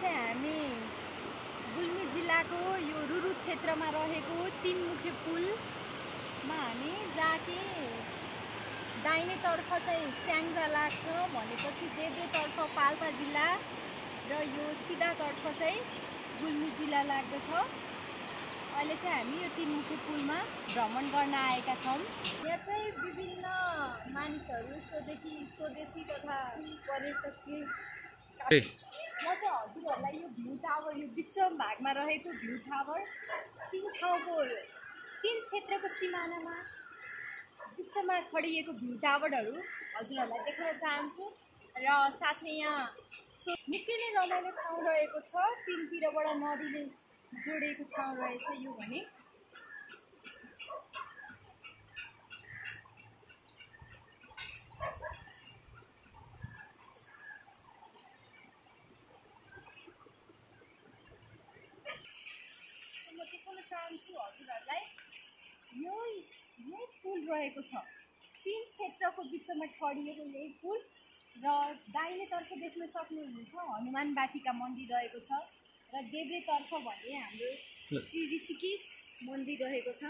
चाहिँ हामी गुल्मी जिल्लाको यो रुरु क्षेत्रमा रहेको तीनमुखे पुलमा हामी जहाँ कि दाहिनेतर्फ चाहिँ स्याङ्जा लाग्छ भनेपछि देब्रेतर्फ पाल्पा जिल्ला र यो सिधातर्फ चाहिँ गुल्मी जिल्ला लाग्दछ। अहिले चाहिँ हामी यो तीनमुखे पुलमा भ्रमण गर्न आएका छौँ। यहाँ चाहिँ विभिन्न मानिसहरू स्वदेशी तथा पर्यटकीय म चाहिँ हजुरहरूलाई यो भ्यू टावर यो बिचम भागमा रहेको भ्यू टावर तीन क्षेत्रको सिमानामा बिचमा खडिएको भ्यू टावरहरू हजुरहरूलाई देखाउन चाहन्छु र साथै यहाँ निकै नै रमाइलो ठाउँ रहेको छ। तीनतिरबाट नदीले जोडिएको ठाउँ रहेछ यो भने। म देखाउन चाहन्छु हजुरहरूलाई यही पुल रहेको छ। तीन क्षेत्रको बिचमा खडिएको यही पुल र दाहिनेतर्फ देख्न सक्नुहुन्छ हनुमान वाटिका मन्दिर रहेको छ र देब्रेतर्फ भने हाम्रो श्री ऋषिकेश मन्दिर रहेको छ।